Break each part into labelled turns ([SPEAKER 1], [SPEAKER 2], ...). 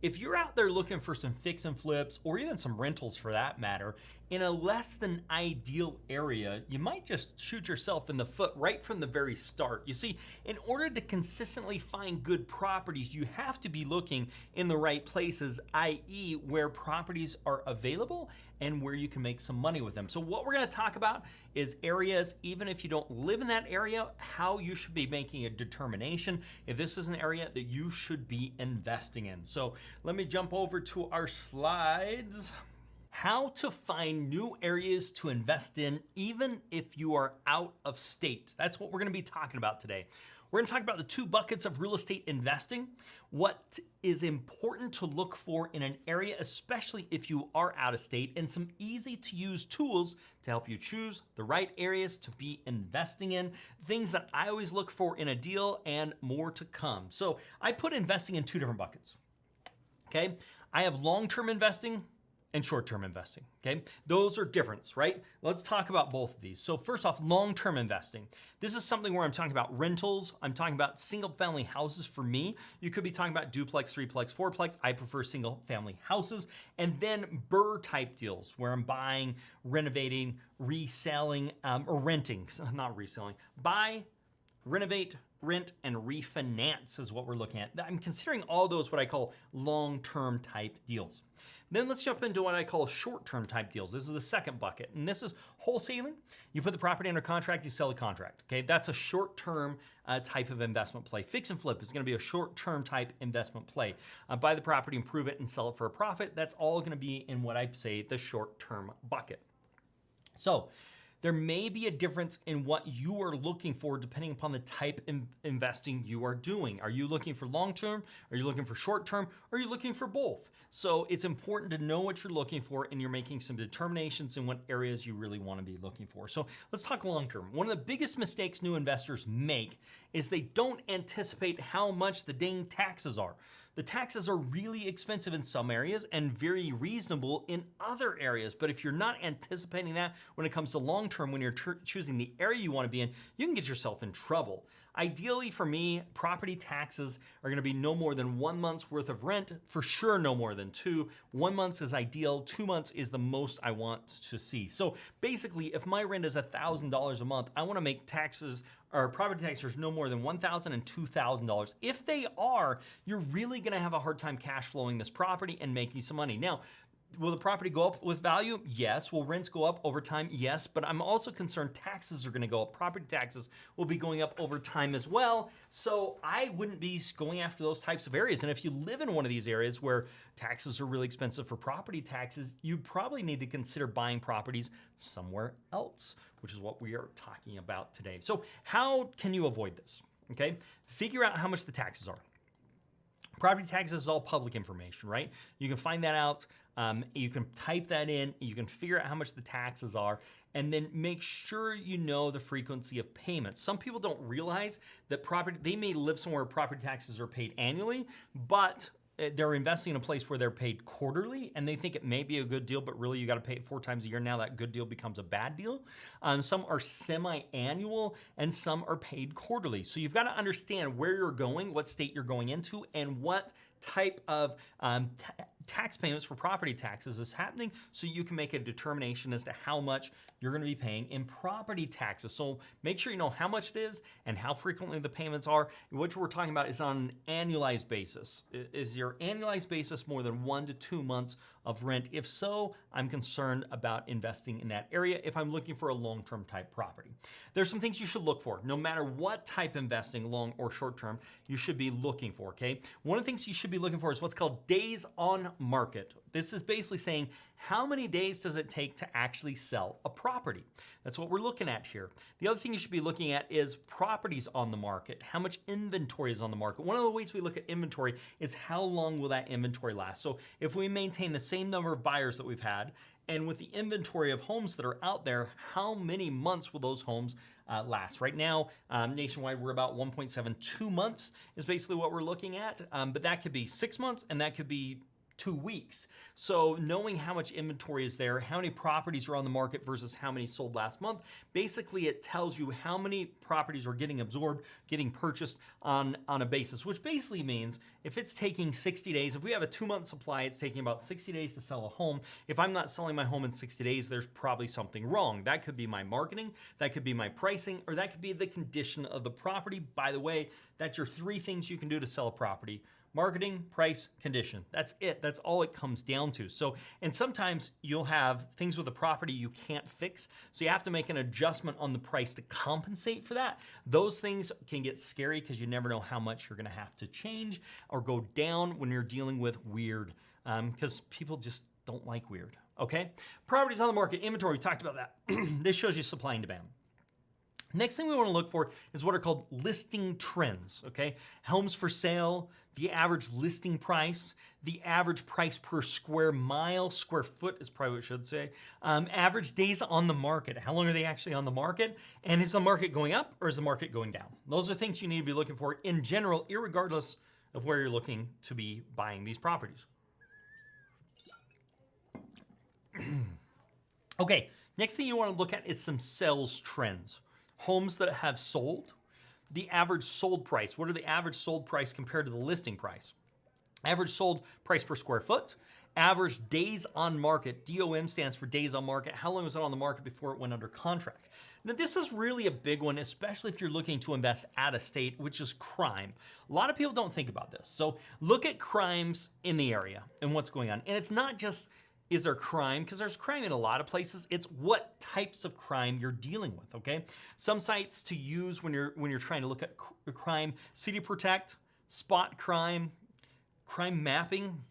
[SPEAKER 1] if you're out there looking for some fix and flips or even some rentals for that matter, in a less than ideal area, you might just shoot yourself in the foot right from the very start. You see, in order to consistently find good properties, you have to be looking in the right places, i.e. where properties are available and where you can make some money with them. So what we're gonna talk about is areas, even if you don't live in that area, how you should be making a determination if this is an area that you should be investing in. So let me jump over to our slides. How to find new areas to invest in, even if you are out of state. That's what we're gonna be talking about today. We're gonna talk about the 2 buckets of real estate investing, what is important to look for in an area, especially if you are out of state, and some easy to use tools to help you choose the right areas to be investing in, things that I always look for in a deal, and more to come. So I put investing in 2 different buckets, okay? I have long-term investing and short-term investing, okay? Those are different, right? Let's talk about both of these. So first off, long-term investing. This is something where I'm talking about rentals. I'm talking about single-family houses for me. You could be talking about duplex, threeplex, fourplex. I prefer single-family houses. And then BRRRR-type deals where I'm buying, renovating, reselling, or renting, not reselling. Buy, renovate, rent, and refinance is what we're looking at. I'm considering all those what I call long-term type deals. Then let's jump into what I call short-term type deals. This is the second bucket, and this is wholesaling. You put the property under contract, you sell the contract, okay? That's a short-term type of investment play. Fix and flip is gonna be a short-term type investment play. Buy the property, improve it, and sell it for a profit. That's all gonna be in what I say the short-term bucket. So, there may be a difference in what you are looking for depending upon the type of investing you are doing. Are you looking for long-term? Are you looking for short-term? Are you looking for both? So it's important to know what you're looking for and you're making some determinations in what areas you really want to be looking for. So let's talk long-term. One of the biggest mistakes new investors make is they don't anticipate how much the dang taxes are. The taxes are really expensive in some areas and very reasonable in other areas. But if you're not anticipating that when it comes to long-term, when you're choosing the area you want to be in, you can get yourself in trouble. Ideally for me, property taxes are gonna be no more than 1 month's worth of rent, for sure no more than 2. 1 month is ideal, 2 months is the most I want to see. So basically, if my rent is $1,000 a month, I wanna make taxes or property taxes no more than $1,000 and $2,000. If they are, you're really gonna have a hard time cash flowing this property and making some money. Now, will the property go up with value? Yes. Will rents go up over time? Yes. But I'm also concerned taxes are going to go up. Property taxes will be going up over time as well. So I wouldn't be going after those types of areas. And if you live in one of these areas where taxes are really expensive for property taxes, you probably need to consider buying properties somewhere else, which is what we are talking about today. So how can you avoid this? Okay. Figure out how much the taxes are. Property taxes is all public information, right? You can find that out. You can type that in, you can figure out how much the taxes are, and then make sure you know the frequency of payments. Some people don't realize that they may live somewhere where property taxes are paid annually, but they're investing in a place where they're paid quarterly and they think it may be a good deal, but really you got to pay it 4 times a year. Now that good deal becomes a bad deal. Some are semi-annual and some are paid quarterly. So you've got to understand where you're going, what state you're going into, and what type of tax payments for property taxes is happening so you can make a determination as to how much you're going to be paying in property taxes. So make sure you know how much it is and how frequently the payments are. What we're talking about is on an annualized basis. Is your annualized basis more than 1 to 2 months of rent? If so, I'm concerned about investing in that area if I'm looking for a long-term type property. There's some things you should look for. No matter what type investing, long or short-term, you should be looking for, okay? One of the things you should be looking for is what's called days on market. This is basically saying how many days does it take to actually sell a property? That's what we're looking at here. The other thing you should be looking at is properties on the market. How much inventory is on the market? One of the ways we look at inventory is how long will that inventory last? So if we maintain the same number of buyers that we've had, and with the inventory of homes that are out there, how many months will those homes last? Right now, nationwide, we're about 1.72 months is basically what we're looking at. But that could be 6 months and that could be 2 weeks. So knowing how much inventory is there, how many properties are on the market versus how many sold last month, basically it tells you how many properties are getting absorbed, getting purchased on a basis, which basically means if it's taking 60 days, if we have a 2-month supply, it's taking about 60 days to sell a home. If I'm not selling my home in 60 days, there's probably something wrong. That could be my marketing, that could be my pricing, or that could be the condition of the property. By the way, that's your 3 things you can do to sell a property: marketing, price, condition. That's it. That's all it comes down to. So, and sometimes you'll have things with the property you can't fix. So you have to make an adjustment on the price to compensate for that. Those things can get scary because you never know how much you're going to have to change or go down when you're dealing with weird, because people just don't like weird. Okay. Properties on the market, inventory, we talked about that. This shows you supply and demand. Next thing we want to look for is what are called listing trends, okay? Homes for sale, the average listing price, the average price per square mile, square foot is probably what I should say, average days on the market. How long are they actually on the market? And is the market going up or is the market going down? Those are things you need to be looking for in general, irregardless of where you're looking to be buying these properties. Okay, next thing you want to look at is some sales trends. Homes that have sold, the average sold price. What are the average sold price compared to the listing price? Average sold price per square foot, average days on market. DOM stands for days on market. How long was it on the market before it went under contract? Now, this is really a big one, especially if you're looking to invest out of state, which is crime. A lot of people don't think about this. So look at crimes in the area and what's going on. And it's not just is there crime? Because there's crime in a lot of places. It's what types of crime you're dealing with, okay? Some sites to use when you're trying to look at crime: City Protect, Spot Crime, Crime Mapping,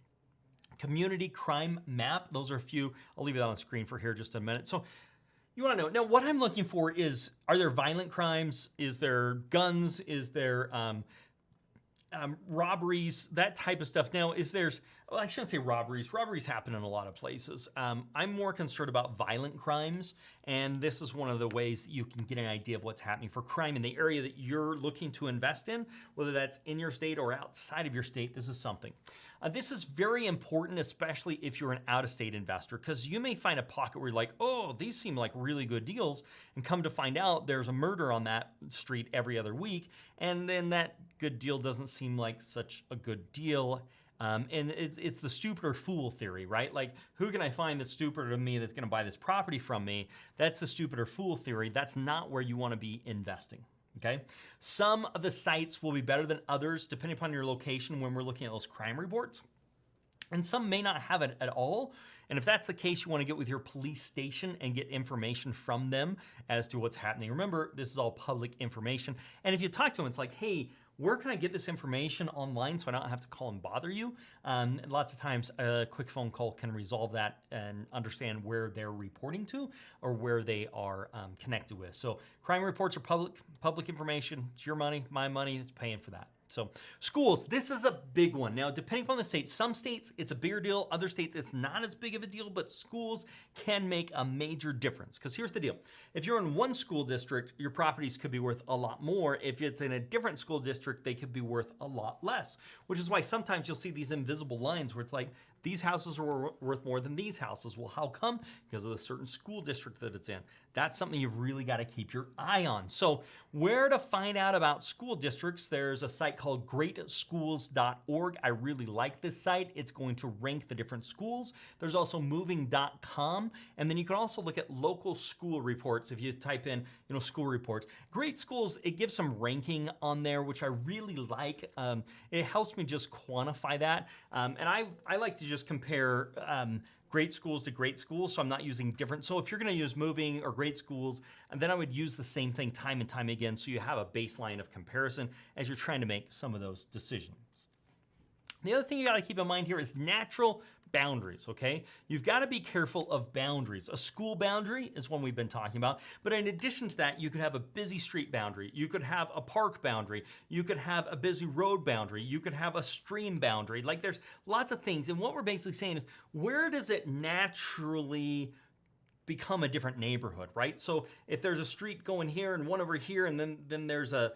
[SPEAKER 1] Community Crime Map. Those are a few. I'll leave it on the screen for here just a minute. So you want to know, now what I'm looking for is, are there violent crimes? Is there guns? Is there robberies, that type of stuff? Now, if there's, well, I shouldn't say robberies. Robberies happen in a lot of places. I'm more concerned about violent crimes, and this is one of the ways that you can get an idea of what's happening for crime in the area that you're looking to invest in, whether that's in your state or outside of your state. This is something. This is very important, especially if you're an out-of-state investor, because you may find a pocket where you're like, oh, these seem like really good deals, and come to find out there's a murder on that street every other week, and then that good deal doesn't seem like such a good deal. And it's the stupid or fool theory, right? Like, who can I find that's stupider than me that's going to buy this property from me? That's the stupid or fool theory. That's not where you want to be investing. Okay. Some of the sites will be better than others depending upon your location when we're looking at those crime reports. And some may not have it at all. And if that's the case, you want to get with your police station and get information from them as to what's happening. Remember, this is all public information. And if you talk to them, it's like, hey, where can I get this information online so I don't have to call and bother you? Lots of times a quick phone call can resolve that and understand where they're reporting to or where they are connected with. So crime reports are public information. It's your money, my money, it's paying for that. So schools, this is a big one. Now, depending upon the state, some states it's a bigger deal, other states it's not as big of a deal, but schools can make a major difference. Because here's the deal. If you're in one school district, your properties could be worth a lot more. If it's in a different school district, they could be worth a lot less, which is why sometimes you'll see these invisible lines where it's like, these houses are worth more than these houses. Well, how come? Because of the certain school district that it's in. That's something you've really got to keep your eye on. So where to find out about school districts, there's a site called greatschools.org. I really like this site. It's going to rank the different schools. There's also moving.com. And then you can also look at local school reports. If you type in, school reports, Great Schools, it gives some ranking on there, which I really like. It helps me just quantify that. And I like to just compare great schools to great schools, so I'm not using different. So if you're going to use moving or great schools, and then I would use the same thing time and time again, so you have a baseline of comparison as you're trying to make some of those decisions. The other thing you got to keep in mind here is natural boundaries, okay? You've got to be careful of boundaries. A school boundary is one we've been talking about, but in addition to that, you could have a busy street boundary. You could have a park boundary. You could have a busy road boundary. You could have a stream boundary. Like, there's lots of things. And what we're basically saying is, where does it naturally become a different neighborhood, right? So if there's a street going here and one over here, and then there's a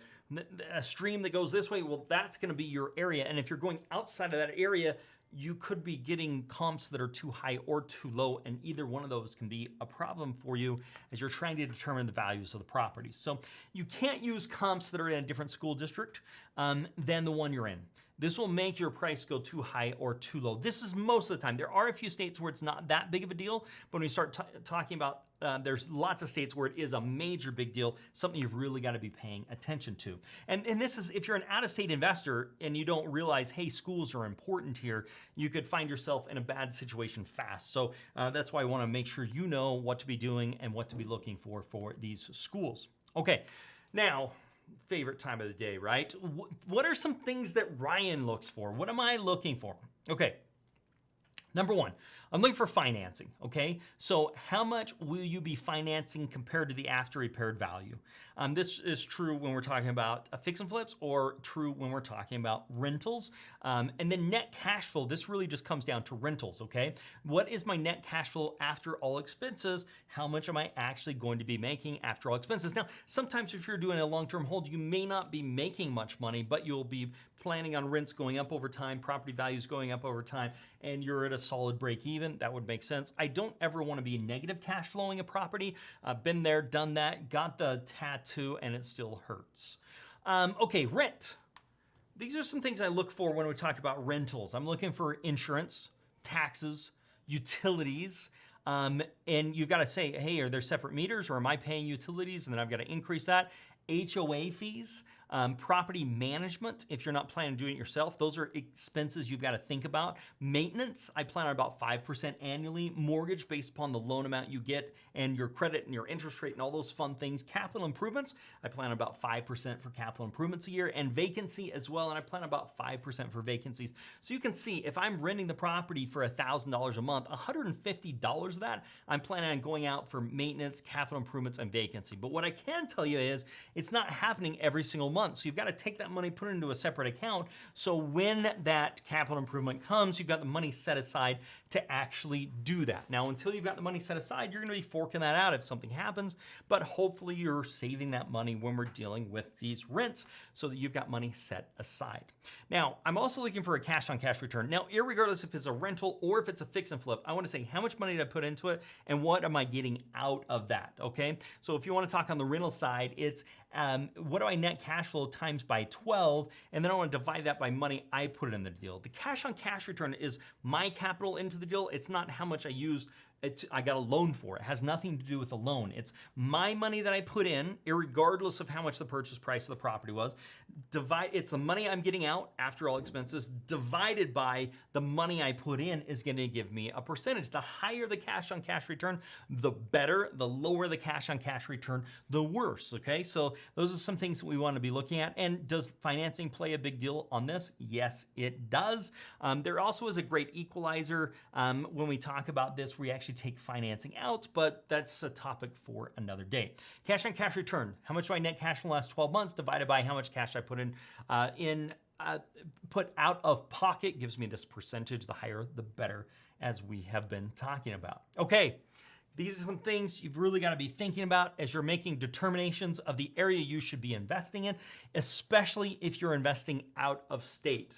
[SPEAKER 1] stream that goes this way, well, that's going to be your area. And if you're going outside of that area, you could be getting comps that are too high or too low, and either one of those can be a problem for you as you're trying to determine the values of the properties. So you can't use comps that are in a different school district than the one you're in. This will make your price go too high or too low. This is most of the time. There are a few states where it's not that big of a deal, but when we start talking about, there's lots of states where it is a major big deal, something you've really got to be paying attention to. And this is, if you're an out-of-state investor and you don't realize, hey, schools are important here, you could find yourself in a bad situation fast. So that's why I want to make sure you know what to be doing and what to be looking for these schools. Okay, now, favorite time of the day, right? What are some things that Ryan looks for? What am I looking for? Okay. Number one, I'm looking for financing, okay? So how much will you be financing compared to the after repaired value? This is true when we're talking about fix and flips, or true when we're talking about rentals. And then net cash flow, this really just comes down to rentals, okay? What is my net cash flow after all expenses? How much am I actually going to be making after all expenses? Now, sometimes if you're doing a long-term hold, you may not be making much money, but you'll be planning on rents going up over time, property values going up over time, and you're at a solid break even. That would make sense. I don't ever want to be negative cash flowing a property. I've been there, done that, got the tattoo, and it still hurts. Okay, rent. These are some things I look for when we talk about rentals. I'm looking for insurance, taxes, utilities, and you've got to say, hey, are there separate meters, or am I paying utilities? And then I've got to increase that. HOA fees, property management, if you're not planning on doing it yourself, those are expenses you've got to think about. Maintenance, I plan on about 5% annually. Mortgage, based upon the loan amount you get and your credit and your interest rate and all those fun things. Capital improvements, I plan on about 5% for capital improvements a year, and vacancy as well, and I plan about 5% for vacancies. So you can see, if I'm renting the property for $1,000 a month, $150 of that, I'm planning on going out for maintenance, capital improvements, and vacancy. But what I can tell you is, it's not happening every single month. So you've got to take that money, put it into a separate account. So when that capital improvement comes, you've got the money set aside to actually do that. Now, until you've got the money set aside, you're going to be forking that out if something happens, but hopefully you're saving that money when we're dealing with these rents so that you've got money set aside. Now, I'm also looking for a cash on cash return. Now, irregardless if it's a rental or if it's a fix and flip, I want to say how much money did I put into it and what am I getting out of that, okay? So if you want to talk on the rental side, it's what do I net cash flow times by 12, and then I want to divide that by money I put in the deal. The cash on cash return is my capital into the deal. It's not how much I used. I got a loan for it. It has nothing to do with the loan. It's my money that I put in, irregardless of how much the purchase price of the property was. It's the money I'm getting out after all expenses divided by the money I put in is going to give me a percentage. The higher the cash on cash return, the better. The lower the cash on cash return, the worse. Okay, so those are some things that we want to be looking at. And does financing play a big deal on this? Yes, it does. There also is a great equalizer when we talk about this. We actually take financing out, but that's a topic for another day. Cash on cash return. How much do I net cash from the last 12 months divided by how much cash I put put out of pocket gives me this percentage. The higher, the better, as we have been talking about. Okay. These are some things you've really got to be thinking about as you're making determinations of the area you should be investing in, especially if you're investing out of state.